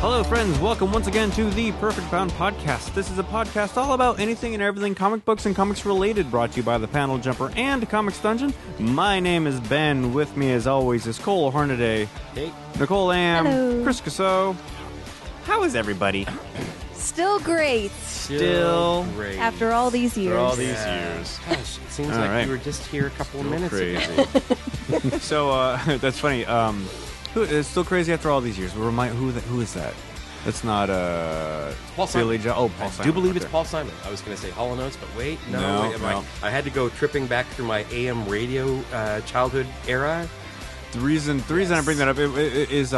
Hello, friends. Welcome once again to the Perfect Bound Podcast. This is a podcast all about anything and everything comic books and comics related, brought to you by the Panel Jumper and Comics Dungeon. My name is Ben. With me, as always, is Cole Hornaday, Hey. Nicole Am, Hello. Chris Casso. How is everybody? Still great. Still great. After all these years. For all these years. Gosh, it seems All like right. we were just here a couple of minutes Crazy. ago. So, that's funny. It's still crazy after all these years. Who is that? That's not Paul Simon. Billy Joe. Oh, Paul I Simon. do believe right it's there. Paul Simon. I was going to say Hall & Oates, but wait, No, wait, no. I had to go tripping back through my AM radio childhood era. The reason I bring that up is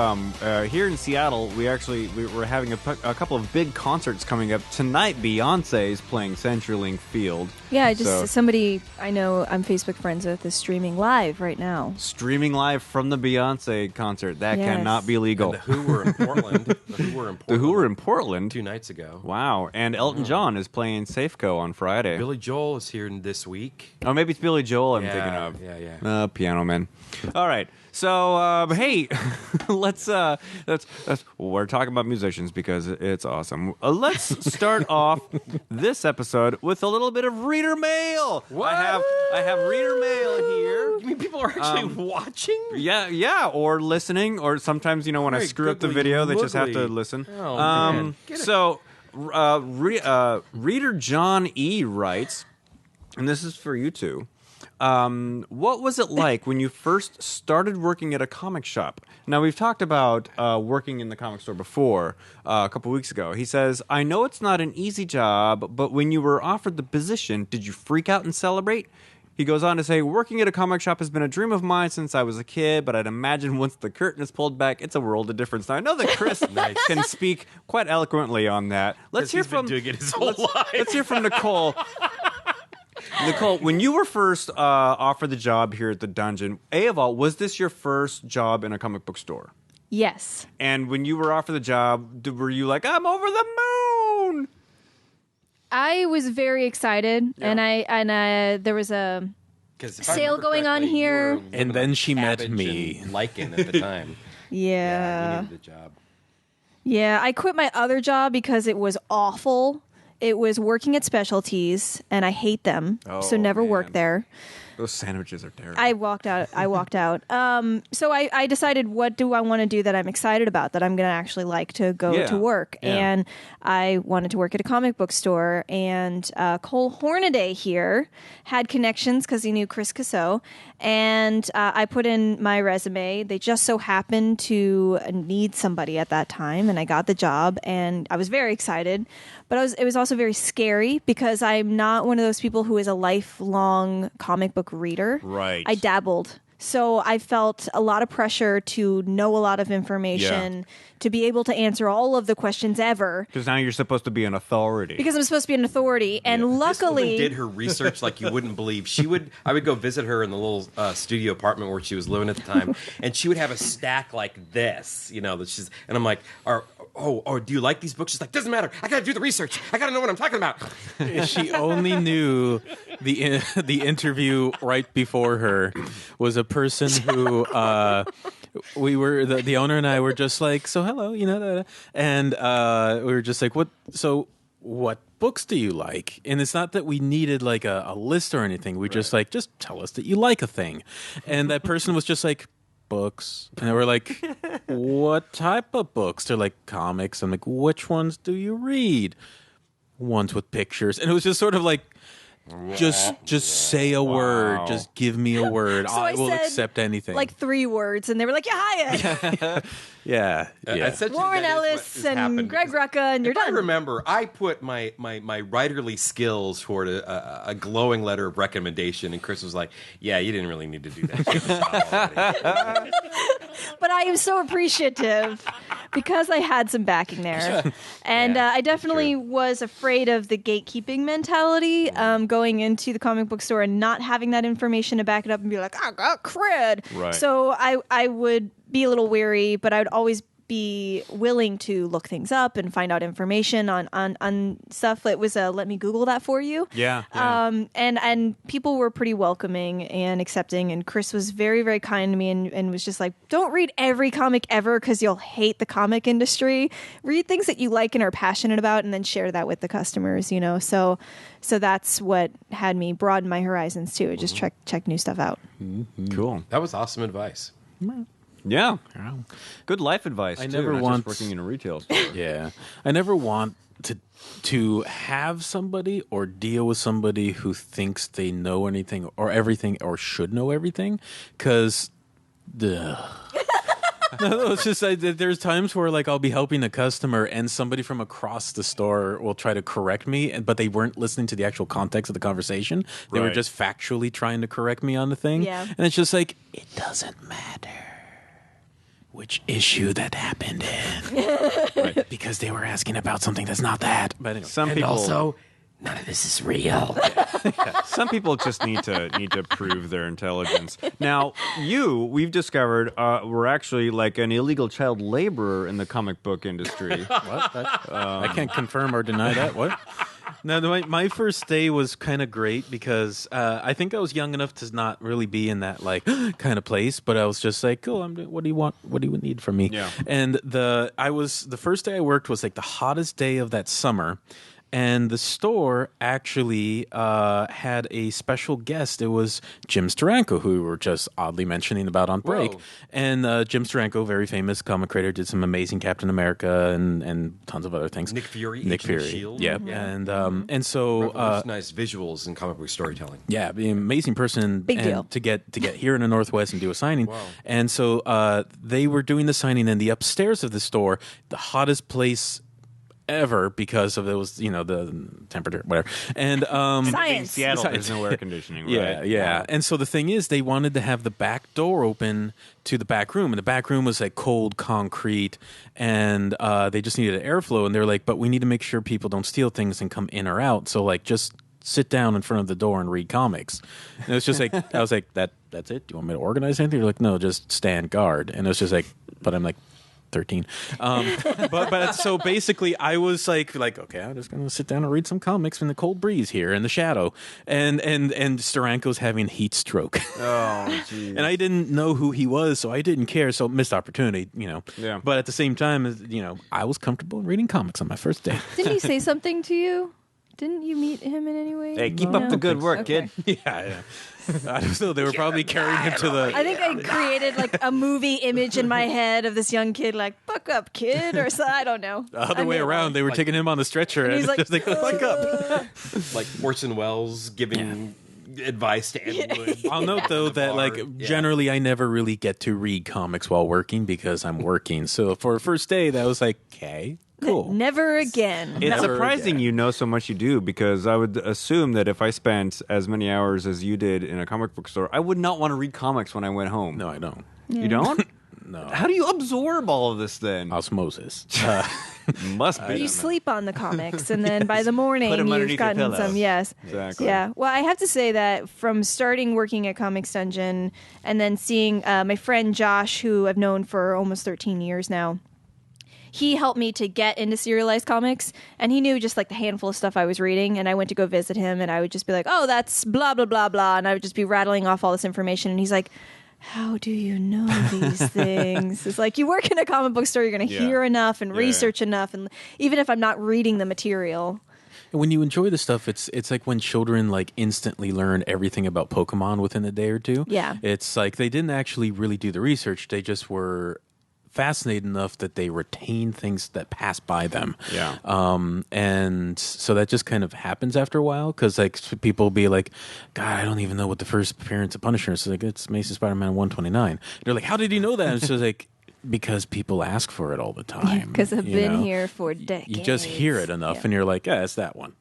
here in Seattle we're having a couple of big concerts coming up tonight. Beyonce is playing CenturyLink Field. Yeah, So, somebody I know I'm Facebook friends with is streaming live right now. streaming live from the Beyonce concert. That Yes. cannot be legal. And the Who were in Portland. The Who were in Portland 2 nights ago. Wow, and Elton John is playing Safeco on Friday. Billy Joel is here this week. Oh, maybe it's Billy Joel I'm Yeah, thinking of. yeah. Piano Man. All right. So, hey, let's we're talking about musicians because it's awesome. Let's start off this episode with a little bit of reader mail. What? I have reader mail here. You mean people are actually watching? Yeah, or listening, or sometimes, when I Very screw up the googly video, they just have to moogly. listen. Oh, man. Get it. So, reader John E. writes, and this is for you two. What was it like when you first started working at a comic shop? Now, we've talked about working in the comic store before, a couple weeks ago. He says, I know it's not an easy job, but when you were offered the position, did you freak out and celebrate? He goes on to say, working at a comic shop has been a dream of mine since I was a kid, but I'd imagine once the curtain is pulled back, it's a world of difference. Now, I know that Chris can speak quite eloquently on that. Let's hear He's been from doing it his whole life. Let's hear from Nicole. Nicole, when you were first offered the job here at the Dungeon, was this your first job in a comic book store? Yes. And when you were offered the job, were you like, I'm over the moon? I was very excited, Yeah. and there was a 'Cause if I sale remember going on correctly, you here. were living And then on she met Cabbage me. and Lichen at the time. You yeah. needed the job. Yeah, I quit my other job because it was awful. It was working at specialties, and I hate them, so Oh, never man. worked there. Those sandwiches are terrible. I walked out. So I decided, what do I want to do that I'm excited about, that I'm going to actually like to go Yeah. to work? Yeah. And I wanted to work at a comic book store. And Cole Hornaday here had connections because he knew Chris Casso. And I put in my resume. They just so happened to need somebody at that time, and I got the job. And I was very excited. But it was also very scary because I'm not one of those people who is a lifelong comic book reader. Right. I dabbled. So I felt a lot of pressure to know a lot of information, to be able to answer all of the questions ever. Because now you're supposed to be an authority. Because I'm supposed to be an authority. And This woman luckily... did her research like you wouldn't believe. I would go visit her in the little studio apartment where she was living at the time, and she would have a stack like this, and I'm like, do you like these books? She's like, doesn't matter. I got to do the research. I got to know what I'm talking about. She only knew the interview right before her was a person who we were the owner and I were just like, so hello, and we were just like, what books do you like? And it's not that we needed like a list or anything. We just tell us that you like a thing. And that person was just like, books. And we're like, what type of books? They're like, comics. I'm like, which ones do you read? Ones with pictures. And it was just sort of like, just say a word. Just give me a word. So I I will said, accept anything. like 3 words, and they were like, yeah, hiya. yeah. Essentially, Warren that is what Ellis has and happened Greg because Rucka, and you're if I done. remember, I put my writerly skills toward a glowing letter of recommendation, and Chris was like, yeah, you didn't really need to do that. But I am so appreciative because I had some backing there. And Yeah, I definitely was afraid of the gatekeeping mentality going into the comic book store and not having that information to back it up and be like, I got cred. Right. So I would be a little weary, but I would always be willing to look things up and find out information on stuff. It was a let me Google that for you. Yeah. And people were pretty welcoming and accepting, and Chris was very, very kind to me and was just like, don't read every comic ever because you'll hate the comic industry. Read things that you like and are passionate about, and then share that with the customers, so that's what had me broaden my horizons too. Just check new stuff out. Cool. That was awesome advice. Yeah. Good life advice. I too, never not want- just working in a retail store. Yeah. I never want to have somebody or deal with somebody who thinks they know anything or everything or should know everything, because no, it's just there's times where like I'll be helping a customer and somebody from across the store will try to correct me, but they weren't listening to the actual context of the conversation. They were Right. just factually trying to correct me on the thing. Yeah. And it's just like, it doesn't matter which issue that happened in. Because they were asking about something that's not that. But anyway. Some And people also, none of this is real. Some people just need to prove their intelligence. Now, we've discovered, were actually like an illegal child laborer in the comic book industry. What? I can't confirm or deny that. What? No, my first day was kind of great because I think I was young enough to not really be in that like kind of place, but I was just like, "Cool, what do you want? What do you need from me?" Yeah. And the first day I worked was like the hottest day of that summer. And the store actually had a special guest. It was Jim Steranko, who we were just oddly mentioning about on break. Whoa. And Jim Steranko, very famous comic creator, did some amazing Captain America and tons of other things. Nick Fury, Nick Agent of Fury, S.H.I.E.L.D.. yeah. And so Revolutionized visuals in comic book storytelling. yeah, be an amazing person. Big and deal. to get here in the Northwest and do a signing. And so they were doing the signing in the upstairs of the store, the hottest place ever because of it was the temperature, whatever. And In Science. Seattle, there's no air conditioning, right? yeah. And so the thing is, they wanted to have the back door open to the back room, and the back room was like cold concrete, and they just needed airflow. And they're like, but we need to make sure people don't steal things and come in or out. So like, just sit down in front of the door and read comics. And it was just like, I was like, that's it? Do you want me to organize anything? They're like, no, just stand guard. And it was just like, but I'm like 13. But so basically I was like, okay, I'm just going to sit down and read some comics in the cold breeze here in the shadow. And Steranko's having heat stroke. Oh, geez. And I didn't know who he was, so I didn't care. So missed opportunity, Yeah. But at the same time, I was comfortable reading comics on my first day. Didn't he say something to you? Didn't you meet him in any way? Hey, keep No? up the good work, Okay. kid. yeah. I don't know. They were probably carrying him to the. I think I created like a movie image in my head of this young kid, like "buck up, kid," or so. I don't know. The other way around, they were taking him on the stretcher, and he's like, just like, "Fuck up." Like Orson Welles giving advice to Ed Wood. I'll note though at the that bar. like Yeah. generally I never really get to read comics while working because I'm working. So for a first day, that was like, okay, cool. Never again. It's Never surprising again. you know so much you do, because I would assume that if I spent as many hours as you did in a comic book store, I would not want to read comics when I went home. No, I don't. You don't? No. How do you absorb all of this then? Osmosis. Must be. You sleep on the comics, and then by the Put morning 'em you've underneath your gotten pillow. some. Yes, Exactly. yeah. Well, I have to say that from starting working at Comics Dungeon and then seeing my friend Josh, who I've known for almost 13 years now, he helped me to get into serialized comics, and he knew just like the handful of stuff I was reading, and I went to go visit him, and I would just be like, oh, that's blah, blah, blah, blah, and I would just be rattling off all this information, and he's like, how do you know these things? It's like, you work in a comic book store, you're going to Yeah. hear enough and Yeah, research enough, and even if I'm not reading the material. When you enjoy the stuff, it's like when children like instantly learn everything about Pokemon within a day or two. Yeah. It's like they didn't actually really do the research. They just were fascinated enough that they retained things that passed by them. Yeah. And so that just kind of happens after a while because like people will be like, God, I don't even know what the first appearance of Punisher is. It's like, it's Amazing Spider-Man 129. They're like, how did you know that? And it's just like, because people ask for it all the time. Because I've you been know? here for decades. You just hear it enough Yeah. and you're like, yeah, it's that one,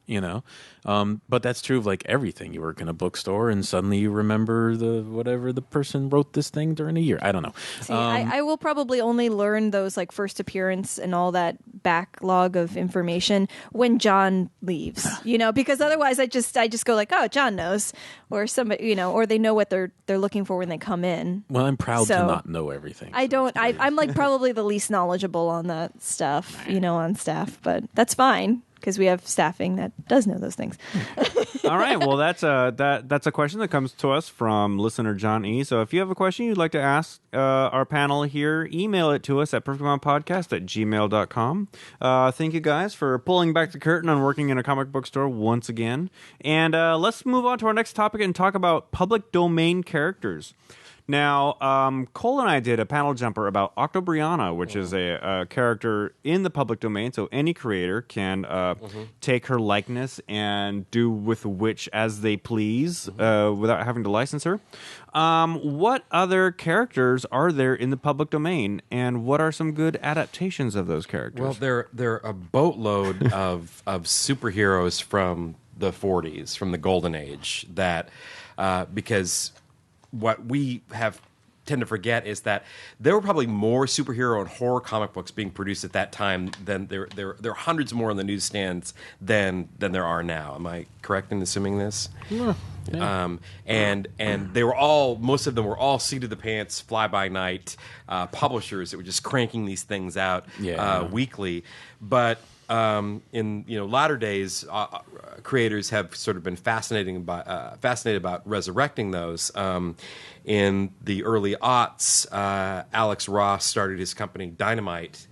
But that's true of like everything. You work in a bookstore and suddenly you remember whatever the person wrote this thing during a year. I don't know. See, I will probably only learn those like first appearance and all that backlog of information when John leaves, because otherwise I just go like, oh, John knows, or somebody, or they know what they're looking for when they come in. Well, I'm proud So, to not know everything. I so don't. it's weird. I'm I'm like probably the least knowledgeable on that stuff, on staff, but that's fine because we have staffing that does know those things. All right. Well, that's a question that comes to us from listener John E. So if you have a question you'd like to ask our panel here, email it to us at perfectmountpodcast@gmail.com. Thank you guys for pulling back the curtain on working in a comic book store once again. And let's move on to our next topic and talk about public domain characters. Now, Cole and I did a panel jumper about Octobriana, which is a character in the public domain, so any creator can take her likeness and do with which as they please without having to license her. What other characters are there in the public domain, and what are some good adaptations of those characters? Well, there are a boatload of superheroes from the 40s, from the Golden Age, that because what we tend to forget is that there were probably more superhero and horror comic books being produced at that time than there are hundreds more on the newsstands than there are now. Am I correct in assuming this? Yeah. And they were most of them were all seat of the pants, fly by night publishers that were just cranking these things out weekly. But in latter days, creators have sort of been fascinated about resurrecting those. In the early aughts, Alex Ross started his company Dynamite.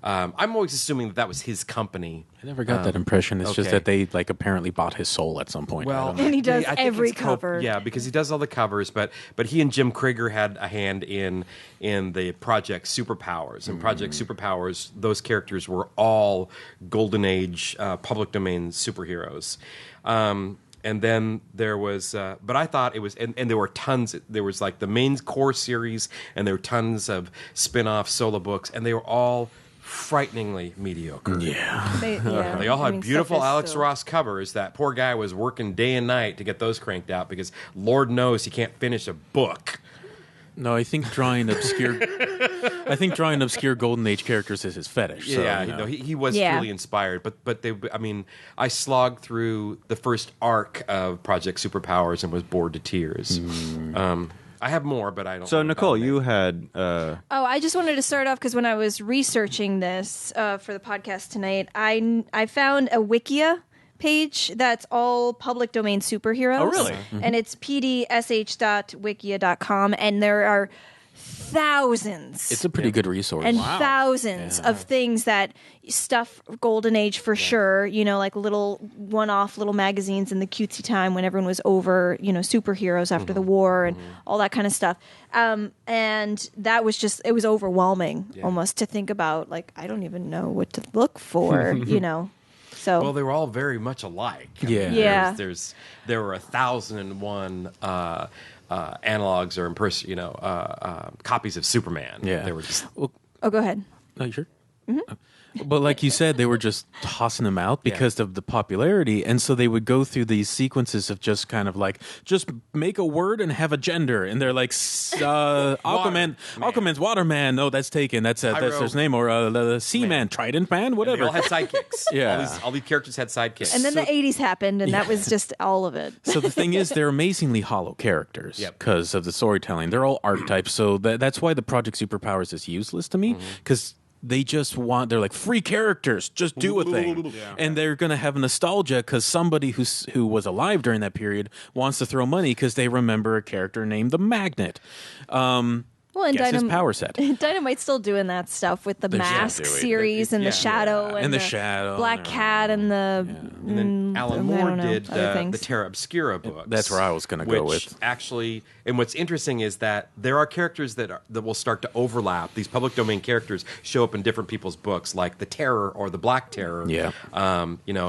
I'm always assuming that was his company. I never got that impression. It's just that they apparently bought his soul at some point. Well, And he does I think every it's called- cover. Yeah, because he does all the covers. But he and Jim Krieger had a hand in the Project Superpowers. And Project Superpowers, those characters were all Golden Age public domain superheroes. And then there was, but I thought it was, and there were tons. There was like the main core series, and there were tons of spin-off solo books, and they were all frighteningly mediocre. Yeah. They all had beautiful stuff is Alex still- Ross covers. That poor guy was working day and night to get those cranked out because Lord knows he can't finish a book. No, I think drawing obscure Golden Age characters is his fetish. So, Yeah, you know. he was Yeah. truly inspired. But I slogged through the first arc of Project Superpowers and was bored to tears. I have more, but I don't. So, want to Nicole, dominate. you had... Oh, I just wanted to start off because when I was researching this for the podcast tonight, I found a Wikia page that's all public domain superheroes. Oh, really? And it's pdsh.wikia.com, and there are thousands. It's a pretty good resource. and thousands of things that stuff Golden Age for sure, like little one-off little magazines in the cutesy time when everyone was over, superheroes after the war and all that kind of stuff. And that was it was overwhelming almost to think about, like, I don't even know what to look for, So Well, they were all very much alike. I Yeah. mean, Yeah. there were 1,001 analogs or copies of Superman. Yeah. They were just oh, go ahead. No, you sure? But like you said, they were just tossing them out because of the popularity, and so they would go through these sequences of just kind of like just make a word and have a gender, and they're like Aquaman's Waterman. No, that's taken. That's his name, or the Seaman, Trident Man, they whatever. all had sidekicks. Yeah. all these characters had sidekicks. And then the 80s happened, and that was just all of it. So the thing is, they're amazingly hollow characters Yep. because of the storytelling. They're all archetypes, so that's why the Project Superpowers is useless to me, because they just they're like free characters, just do a thing. And they're going to have nostalgia because somebody who was alive during that period wants to throw money because they remember a character named the Magnet. Well, and Guess his power set. Dynamite's still doing that stuff with the Mask doing it. series and the Shadow and the Shadow, Black Cat and the And then Alan I Moore don't know, did other the things. Terra Obscura books. That's where I was gonna go which with. Actually, and what's interesting is that there are characters that will start to overlap. These public domain characters show up in different people's books, like the Terror or the Black Terror. Yeah.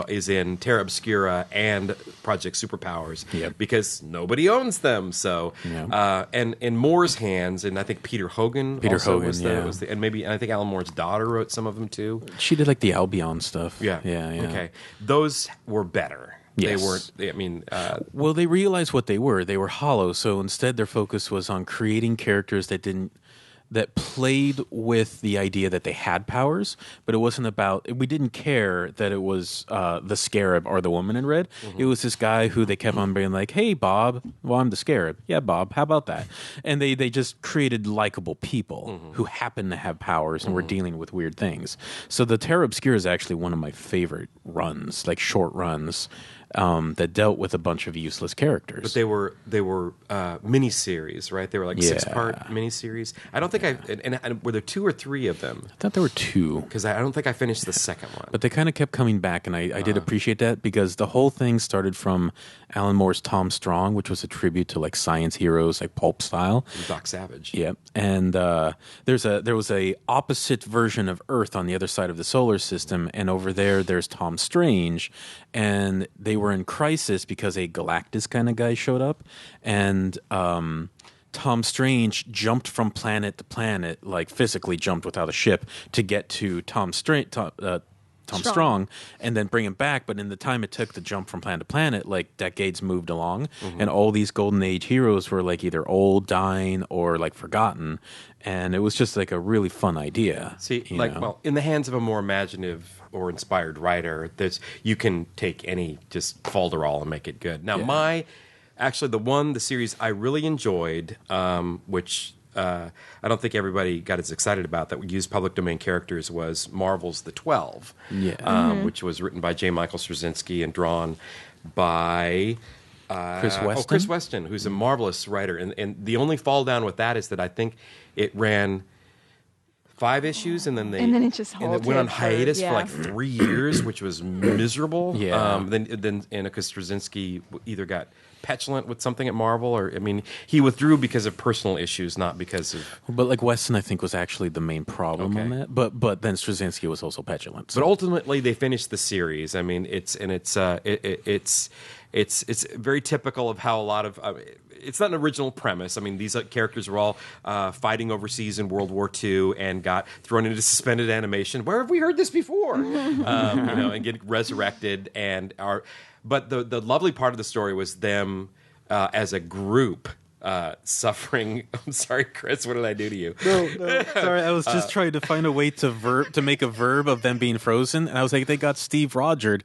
Is in Terra Obscura and Project Superpowers. Yep. Because nobody owns them. So, Yeah. and in Moore's hands, and I think Peter Hogan. Was yeah. and I think Alan Moore's daughter wrote some of them too. She did like the Albion stuff. Yeah. Yeah. Okay. Those were better. Yes. They weren't. Well, they realized what they were. They were hollow, so instead their focus was on creating characters that didn't that played with the idea that they had powers, but it wasn't about. We didn't care that it was the Scarab or the Woman in Red. It was this guy who they kept on being like, "Hey, Bob, well, I'm the Scarab. Yeah, Bob, how about that?" And they just created likable people who happen to have powers and were dealing with weird things. So the Terra Obscura is actually one of my favorite runs, like short runs. That dealt with a bunch of useless characters. But they were miniseries, right? They were like 6-part miniseries. I don't think and were there 2 or 3 of them? I thought there were 2. Because I don't think I finished the second one. But they kind of kept coming back, and I did appreciate that because the whole thing started from Alan Moore's Tom Strong, which was a tribute to like science heroes, like pulp style. Doc Savage. Yeah, and there was a opposite version of Earth on the other side of the solar system, and over there's Tom Strange, and they were in crisis because a Galactus kind of guy showed up, and Tom Strange jumped from planet to planet, like physically jumped without a ship to get to Tom Strong, and then bring him back. But in the time it took to jump from planet to planet, like decades moved along, and all these Golden Age heroes were like either old, dying, or like forgotten. And it was just like a really fun idea. See, well, in the hands of a more imaginative or inspired writer, you can take any just folderol and make it good. Now, the series I really enjoyed, which I don't think everybody got as excited about, that we used public domain characters, was Marvel's The 12, which was written by J. Michael Straczynski and drawn by Chris Weston, who's a marvelous writer. And the only fall down with that is that I think it ran 5 issues, and then it just went on hiatus for like 3 years, which was miserable. Yeah. Then because Straczynski either got petulant with something at Marvel, or he withdrew because of personal issues, not because of. But like Weston, I think, was actually the main problem on that. But then Straczynski was also petulant. So. But ultimately, they finished the series. I mean, it's very typical of how a lot of. It's not an original premise. I mean, these characters were all fighting overseas in World War II and got thrown into suspended animation. Where have we heard this before? And get resurrected But the lovely part of the story was them as a group suffering. I'm sorry, Chris. What did I do to you? No. Sorry, I was just trying to find a way to make a verb of them being frozen, and I was like, they got Steve Rogered.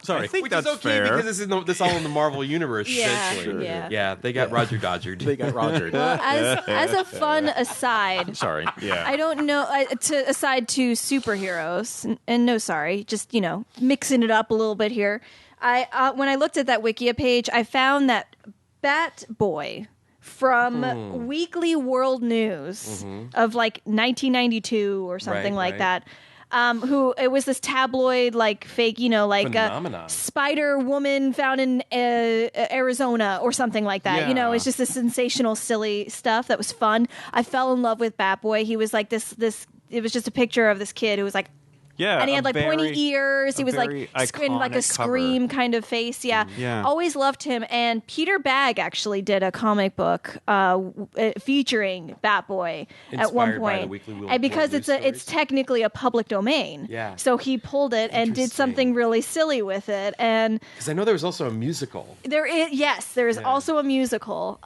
Sorry, I think Which that's is okay fair. because this is all in the Marvel universe. Essentially, they got Roger Dodgered. They got Rogered. Well, as a fun aside, Sorry. Yeah. I don't know. Aside to superheroes, and no, sorry, just mixing it up a little bit here. When I looked at that Wikia page, I found that Bat Boy from Weekly World News of like 1992 or something like that. Who it was this tabloid like fake, Phenomenon. Spider Woman found in Arizona or something like that. Yeah. It's just this sensational, silly stuff that was fun. I fell in love with Batboy. He was like this. It was just a picture of this kid who was like. Yeah, and he had like pointy ears. He was like in like a iconic Scream kind of face. Yeah. Always loved him. And Peter Bagg actually did a comic book featuring Batboy at one Inspired by the point. Weekly World And because News it's technically a public domain. Yeah. So he pulled it and did something really silly with it. And Because I know there was also a musical. there is also a musical.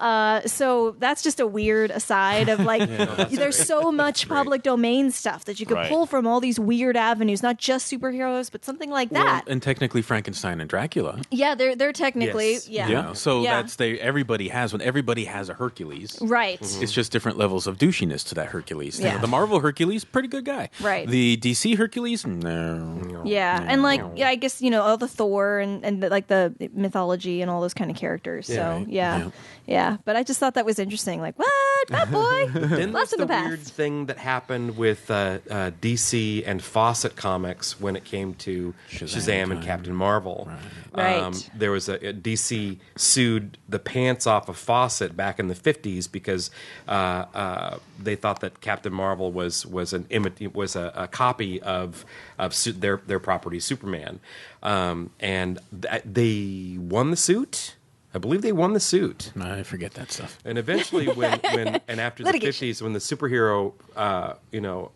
So that's just a weird aside of like there's so much public domain stuff that you could pull from all these weird avenues, not just superheroes, but something like that. And technically Frankenstein and Dracula. Yeah, they're technically Yes. Yeah. So Yeah. everybody has one. Everybody has a Hercules. right. It's just different levels of douchiness to that Hercules. Yeah. The Marvel Hercules, pretty good guy. Right. The DC Hercules, no. Yeah, and like I guess all the Thor and the mythology and all those kind of characters. So yeah. But I just thought that was interesting. Like what, Batboy? Then Lots there's in the the past. weird thing that happened with DC and Fawcett Comics when it came to Shazam and Captain Marvel. Right. There was a DC sued the pants off of Fawcett back in the 50s because they thought that Captain Marvel was a copy of their property Superman, and they won the suit. I believe they won the suit. I forget that stuff. And eventually, and after the Litigation. 50s, when the superhero,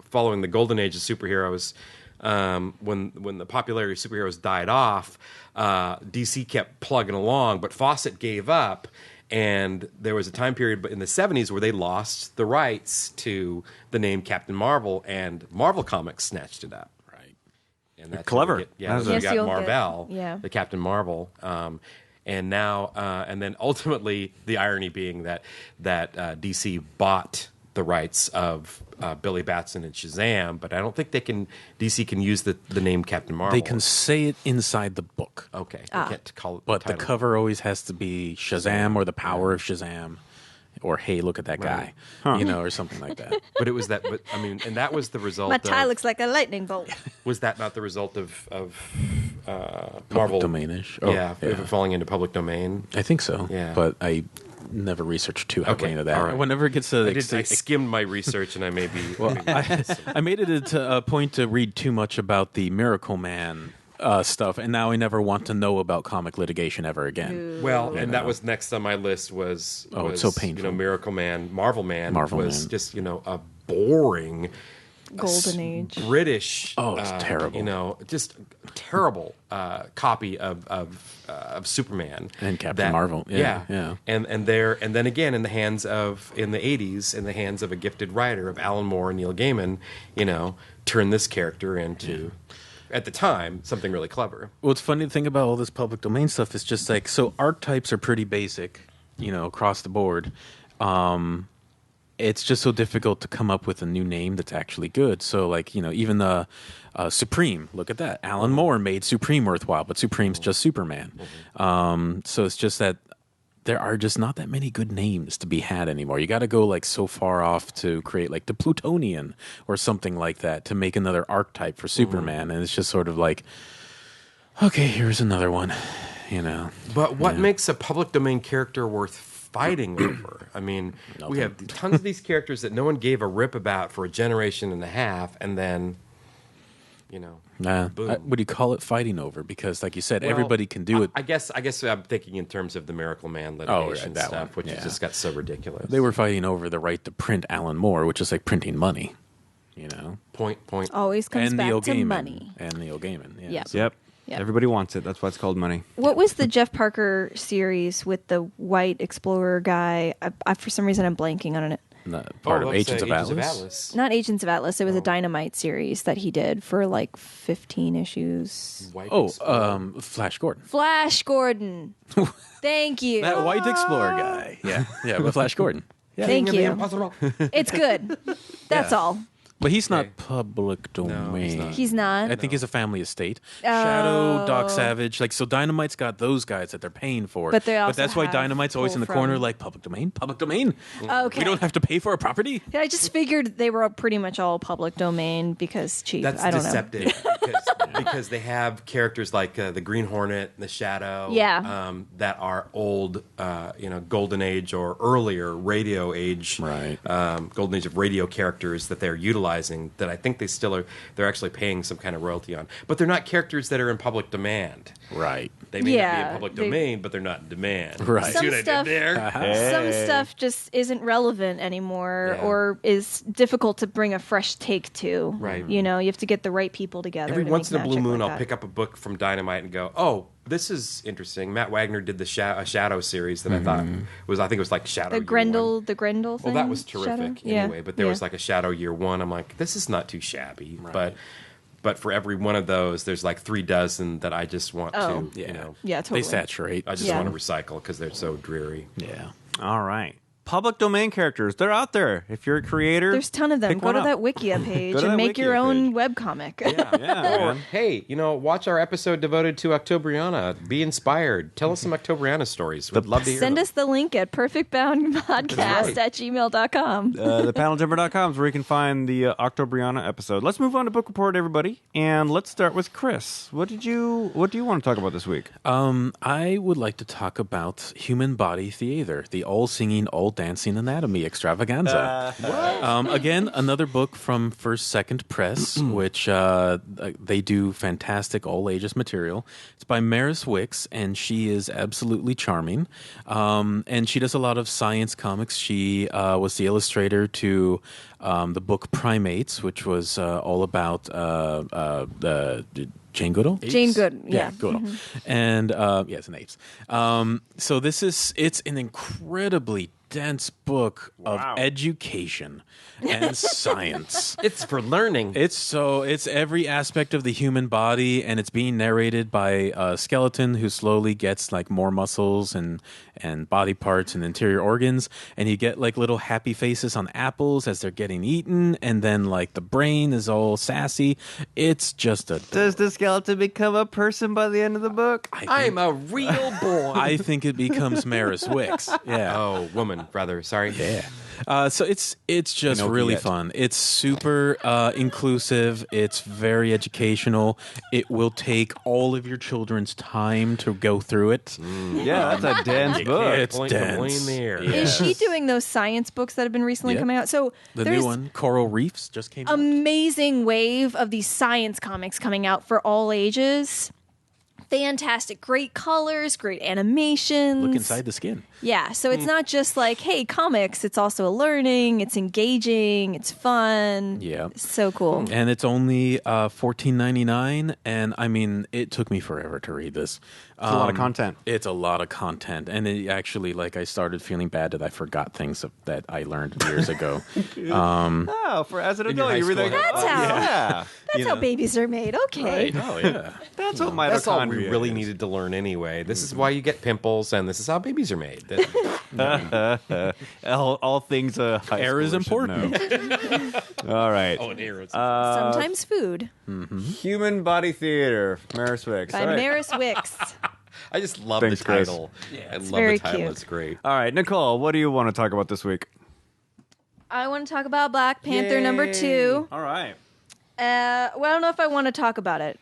following the golden age of superheroes, when the popularity of superheroes died off, DC kept plugging along, but Fawcett gave up, And there was a time period in the 70s where they lost the rights to the name Captain Marvel, and Marvel Comics snatched it up. Right. And that's Clever. where we get, That's we Yes, got you'll Marvel, get- the Captain Marvel. And now, and then ultimately, the irony being that DC bought the rights of Billy Batson and Shazam, but I don't think DC can use the name Captain Marvel. They can say it inside the book. Okay. They can't call it But the title. cover always has to be Shazam or the power of Shazam, or hey, look at that guy, or something like that. But it was that. But I mean, and that was the result. My tie of, looks like a lightning bolt. Was that not the result of Marvel domain-ish? Yeah, falling into public domain. I think so. Yeah. But I never researched too heavily Okay, into that. all right. Whenever it gets to I skimmed my research, and I maybe. I made it a point to read too much about the Miracle Man stuff, and now I never want to know about comic litigation ever again. Well, and that was next on my list was it's so painful. Miracle Man, Marvel Man Marvel was Man. just a boring Golden Age. British. Oh, it's terrible. Just terrible copy of Superman And Captain Marvel. Yeah. And then again in the hands of in the 80s in the hands of a gifted writer of Alan Moore and Neil Gaiman, turn this character into. At the time, something really clever. What's funny to think about all this public domain stuff is just like, so archetypes are pretty basic, across the board. It's just so difficult to come up with a new name that's actually good. So, like, even the Supreme, look at that. Alan Moore made Supreme worthwhile, but Supreme's just Superman. So it's just that there are just not that many good names to be had anymore. You got to go like so far off to create like the Plutonian or something like that to make another archetype for Superman. And it's just sort of like, okay, here's another one, But what makes a public domain character worth fighting over? I mean, we have tons of these characters that no one gave a rip about for a generation and a half, and then, boom. What do you call it? Fighting over? Because, like you said, Well, everybody can do it. I guess I'm thinking in terms of the Miracle Man litigation that stuff, one. which Yeah. just got so ridiculous. They were fighting over the right to print Alan Moore, which is like printing money, point. Always comes and back Neil to Gaiman. money. And Neil Gaiman. Yeah. Yeah. So Yep. Yep. Everybody wants it. That's why it's called money. What was the Jeff Parker series with the white explorer guy? I for some reason, I'm blanking on it. part of Agents of Atlas. Atlas. Not Agents of Atlas. It was a Dynamite series that he did for like 15 issues. White Oh, Explorer. Flash Gordon. Flash Gordon. Thank you. That white explorer guy. Yeah, with Flash Gordon. Yeah. Thank King of the you. Impossible. It's good. That's Yeah. all. But he's not Okay. public domain. he's not. He's not. I think he's a family estate. Shadow, Doc Savage, so Dynamite's got those guys that they're paying for. But they also that's why have Dynamite's always in the pull corner, from- like public domain, public domain. Okay. We don't have to pay for a property. I just figured they were pretty much all public domain because cheap. That's I don't deceptive because they have characters like the Green Hornet, the Shadow, Yeah. that are old, Golden Age or earlier radio age, Right. Golden Age of radio characters that they're utilizing. That I think they still are. They're actually paying some kind of royalty on, but they're not characters that are in public demand. Right. They may not be Yeah, in public they- domain, but they're not in demand. Right. See what I did Some there? Some stuff just isn't relevant anymore Yeah. or is difficult to bring a fresh take to. Right. You have to get the right people together. Every to once in make a blue magic moon, like I'll that. pick up a book from Dynamite and go, "Oh, this is interesting." Matt Wagner did the Shadow series that I thought was, I think it was like Shadow. the Year Grendel, One. the Grendel thing. Well, that was Shadow? terrific Yeah. anyway. But there was like a Shadow Year One. I'm like, this is not too shabby. But for every one of those, there's like 3 dozen that I just want to, Yeah, totally. They saturate. I just Yeah. want to recycle because they're so dreary. Yeah. All right. Public domain characters. They're out there. If you're a creator, There's a ton of them. pick Go one to up. that Wikia page Go to and that make your Wikia own page. webcomic. Yeah, Or, man. hey, watch our episode devoted to Octobriana. Be inspired. Tell us some Octobriana stories. We'd love to hear Send them. us the link at perfectboundpodcast@gmail.com. Thepaneljumper.com is where you can find the Octobriana episode. Let's move on to book report, everybody, and let's start with Chris. What do you want to talk about this week? I would like to talk about Human Body Theater, the all-singing, all-dancing anatomy extravaganza. Again, another book from First Second Press, which they do fantastic all-ages material. It's by Maris Wicks, and she is absolutely charming. And she does a lot of science comics. She was the illustrator to the book Primates, which was all about Jane Goodall. Jane Good. Yeah. Goodall. And it's an apes. So it's an incredibly dense book of education and science. It's for learning. It's every aspect of the human body, and it's being narrated by a skeleton who slowly gets like more muscles and body parts and interior organs, and you get like little happy faces on apples as they're getting eaten, and then like the brain is all sassy. It's just Does the skeleton become a person by the end of the book? I'm a real boy. I think it becomes Maris Wicks. Yeah. Oh, woman, rather. Sorry. Yeah. So it's just really fun. It's super inclusive. It's very educational. It will take all of your children's time to go through it. Yeah, that's a dense book. It's dense. There. Yeah. Is she doing those science books that have been recently Yep. coming out? So The there's new one, Coral Reefs, just came out. amazing wave of these science comics coming out for all ages. Fantastic, great colors, great animations. Look inside the skin. Yeah, so it's not just like, hey, comics. It's also a learning. It's engaging. It's fun. Yeah. It's so cool. And it's only $14.99, and I mean, it took me forever to read this. It's a lot of content. It's a lot of content, and it actually, like, I started feeling bad that I forgot things that I learned years ago. Oh, as an In your adult, high you were school like, That's oh, how- yeah. That's how babies are made. Okay. Oh yeah. That's what mitochondria That's all we really is. needed to learn anyway. This is why you get pimples, and this is how babies are made. all things high Air is schoolers should important. know. All right. Oh, and arrows. Sometimes food Human Body Theater, Maris Wicks. by All right. Maris Wicks. I just love Thanks, the Chris. title. I love very the title. cute. It's great. All right, Nicole, what do you want to talk about this week? I want to talk about Black Panther number 2. All right. Well, I don't know if I want to talk about it.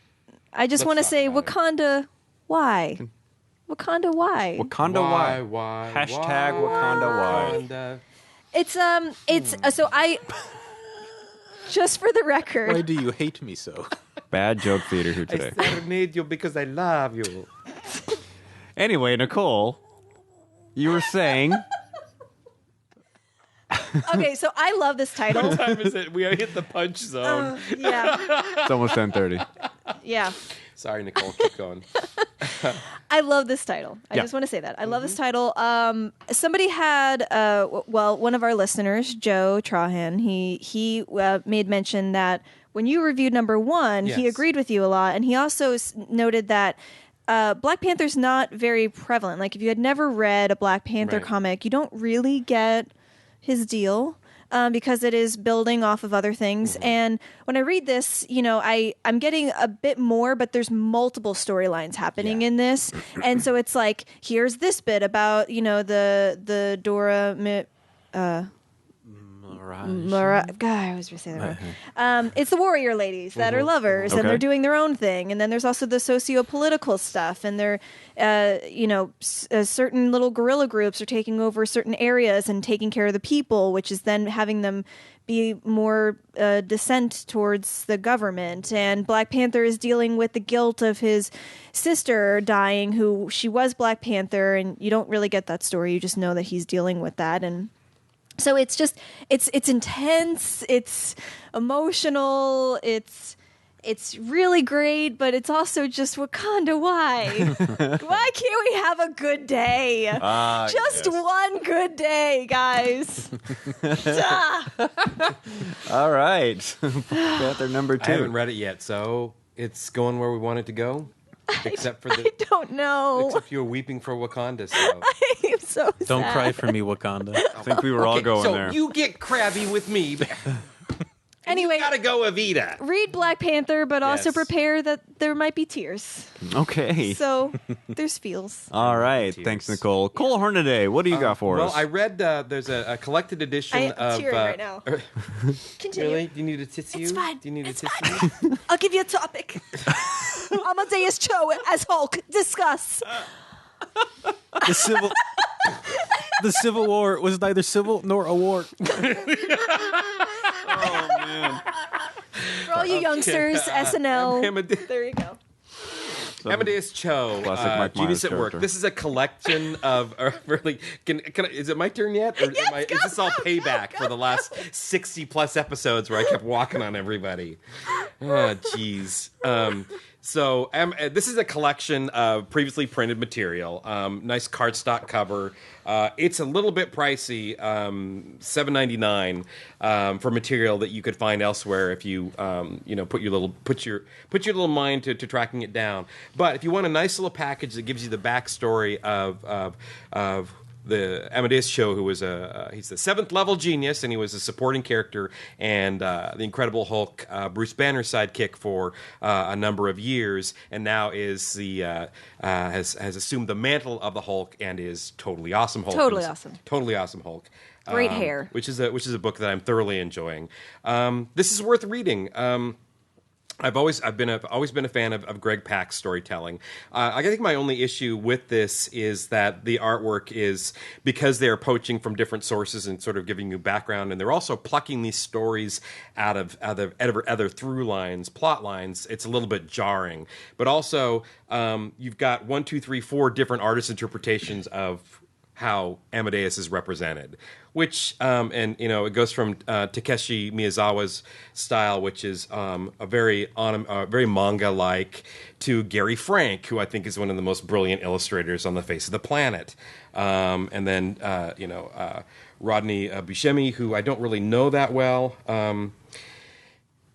I just Let's want to talk say about Wakanda. Why? Wakanda. Why? Wakanda why? Why? Hashtag Wakanda why? Wakanda. It's so I. Just for the record, Why do you hate me so? Bad joke theater here I today. serenade you because I love you. Anyway, Nicole, you were saying okay. So I love this title. What time is it? We hit the punch zone. Yeah, it's almost 10:30. yeah. Sorry, Nicole. Keep going. I love this title. I Yeah. just want to say that. I love this title. Somebody had, one of our listeners, Joe Trahan, he made mention that when you reviewed number 1, he Yes. agreed with you a lot. And he also noted that Black Panther's not very prevalent. Like, if you had never read a Black Panther Right. comic, you don't really get his deal. Because it is building off of other things. Mm-hmm. And when I read this, I'm getting a bit more, but there's multiple storylines happening in this. And so it's like, here's this bit about, the Dora... God, I always say that wrong. It's the warrior ladies that are lovers, and Okay. they're doing their own thing. And then there's also the socio-political stuff, and they're, certain little guerrilla groups are taking over certain areas and taking care of the people, which is then having them be more dissent towards the government. And Black Panther is dealing with the guilt of his sister dying, who she was Black Panther, and you don't really get that story. You just know that he's dealing with that. And so it's just it's intense, it's emotional, it's really great, but it's also just Wakanda. Why? Why can't we have a good day? Just one good day, guys. All right. Panther number 2. I haven't read it yet, so it's going where we want it to go. Except for I the don't know. except you were weeping for Wakanda. So I'm so sad. Don't cry for me, Wakanda. I think we were all going so there. you get crabby with me. Anyway, You gotta go, Evita. read Black Panther, but also Yes. prepare that there might be tears. Okay. So there's feels. All right. Tears. Thanks, Nicole. Cole Hornaday, what do you got for Well, us? I read there's a collected edition I'm of. tearing right now. Continue. Really? Do you need a tissue? It's fine. Do you need It's a tissue? I'll give you a topic. Amadeus Cho as Hulk. Discuss. The Civil War was neither civil nor a war. For all you youngsters, SNL. Amadeus, There you go. Amadeus Cho, Classic Mike Genius Myers at Work. character. This is a collection of really. Is it my turn yet? Or is this all payback for the last 60 plus episodes where I kept walking on everybody? Jeez. So this is a collection of previously printed material. Nice cardstock cover. It's a little bit pricey, $7.99 for material that you could find elsewhere if you put your little mind to tracking it down. But if you want a nice little package that gives you the backstory of the Amadeus Cho, who was he's the 7th level genius, and he was a supporting character and the Incredible Hulk, Bruce Banner's sidekick for a number of years, and now is the has assumed the mantle of the Hulk and is totally awesome Hulk. Totally awesome Hulk. Great hair. Which is a book that I'm thoroughly enjoying. This is worth reading. I've always been a fan of Greg Pak's storytelling. I think my only issue with this is that the artwork is, because they're poaching from different sources and sort of giving you background, and they're also plucking these stories out of other through lines, plot lines. It's a little bit jarring, but also you've got 1, 2, 3, 4 different artist interpretations of how Amadeus is represented, which it goes from Takeshi Miyazawa's style, which is very manga-like, to Gary Frank, who I think is one of the most brilliant illustrators on the face of the planet, and then Rodney Buscemi, who I don't really know that well.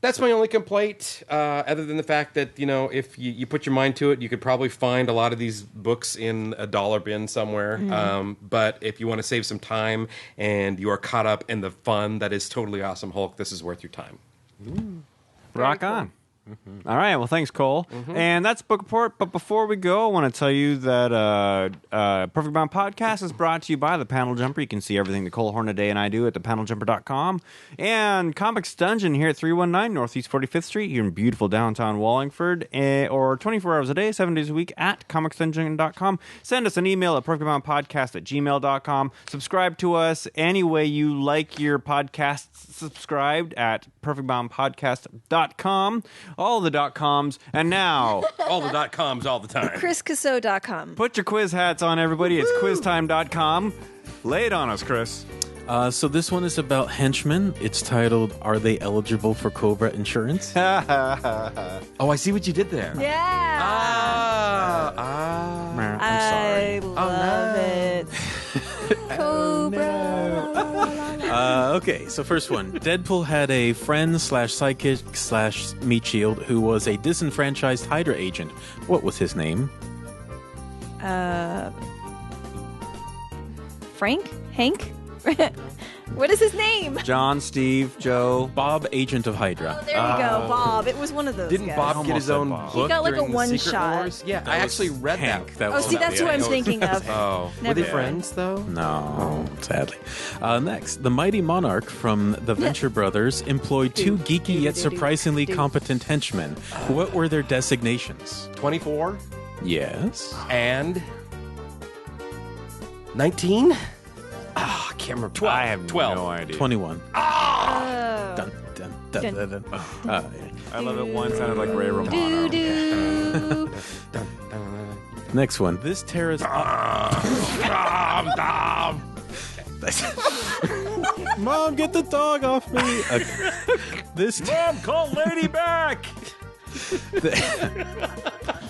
That's my only complaint, other than the fact that, if you put your mind to it, you could probably find a lot of these books in a dollar bin somewhere. But if you want to save some time and you are caught up in the fun that is Totally Awesome Hulk, this is worth your time. Rock on. All right. Well, thanks, Cole. And that's Book Report. But before we go, I want to tell you that Perfect Bound Podcast is brought to you by The Panel Jumper. You can see everything that Cole Hornaday and I do at thepaneljumper.com. And Comics Dungeon here at 319 Northeast 45th Street here in beautiful downtown Wallingford. Or 24 hours a day, 7 days a week at comicsdungeon.com. Send us an email at perfectboundpodcast@gmail.com. Subscribe to us any way you like your podcasts subscribed at perfectboundpodcast.com. All the .coms, and now all the .coms all the time. ChrisCasso.com. Put your quiz hats on, everybody. It's quiztime.com. Lay it on us, Chris. So this one is about henchmen. It's titled, Are They Eligible for Cobra Insurance? Oh, I see what you did there. Yeah. I'm I sorry. love it. Cobra. Okay, so first one. Deadpool had a friend / sidekick / meat shield who was a disenfranchised Hydra agent. What was his name? Frank? Hank? What is his name? John, Steve, Joe. Bob, agent of Hydra. There you go, Bob. It was one of those Didn't guys. Bob get his own Almost book? He got like during a the one Secret shot. Wars? Yeah, I actually read Hank. that. Oh, see, that's who I'm thinking of. Oh, were Never they mind. friends though? No, sadly. Next, the Mighty Monarch from the Venture Brothers employed two geeky yet surprisingly competent henchmen. What were their designations? 24 Yes. and 19. Ah, I can't remember. 12. I have 12. no idea. 21. Oh. Dun, dun, dun, dun, dun. I love it. One sounded like Ray Romano. Doo-doo. Next one. This terrorist... Mom, get the dog off me! Okay. This Mom, call Lady back!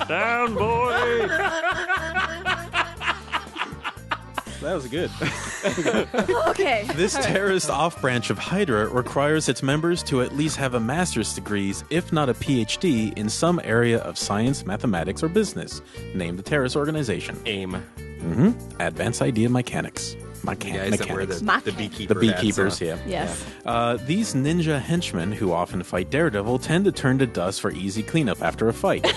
Down, boy! That was good. Okay. This terrorist off-branch of Hydra requires its members to at least have a master's degrees, if not a PhD, in some area of science, mathematics, or business. Name the terrorist organization. AIM. Advanced Idea Mechanics. Yeah, is that where Mechanics. the beekeeper? The beekeepers, yeah. Yes. These ninja henchmen, who often fight Daredevil, tend to turn to dust for easy cleanup after a fight.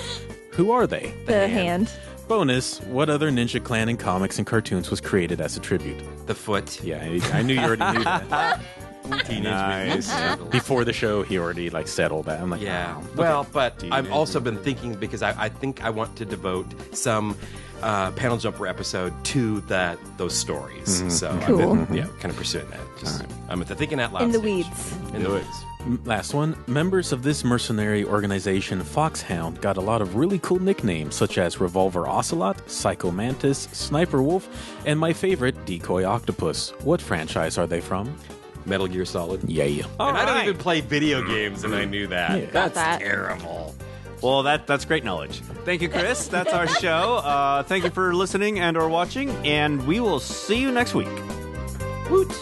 Who are they? The hand. Bonus, what other ninja clan in comics and cartoons was created as a tribute? The foot. Yeah, I knew you already knew that. Teenage Nice. Mutant Ninja Before the show, he already settled that. I'm like, Yeah. wow. Well, but Teenage I've also been thinking, because I think I want to devote some Panel Jumper episode to those stories. So Cool. I've been kind of pursuing that. Just I'm at the thinking out loud In the stage. weeds. In the weeds. Last one. Members of this mercenary organization, Foxhound, got a lot of really cool nicknames, such as Revolver Ocelot, Psycho Mantis, Sniper Wolf, and my favorite, Decoy Octopus. What franchise are they from? Metal Gear Solid. Yeah. All And I don't right. even play video games, and I knew that. Yeah. That's that. terrible. Well, that's great knowledge. Thank you, Chris. That's our show. Thank you for listening and or watching, and we will see you next week. Woot.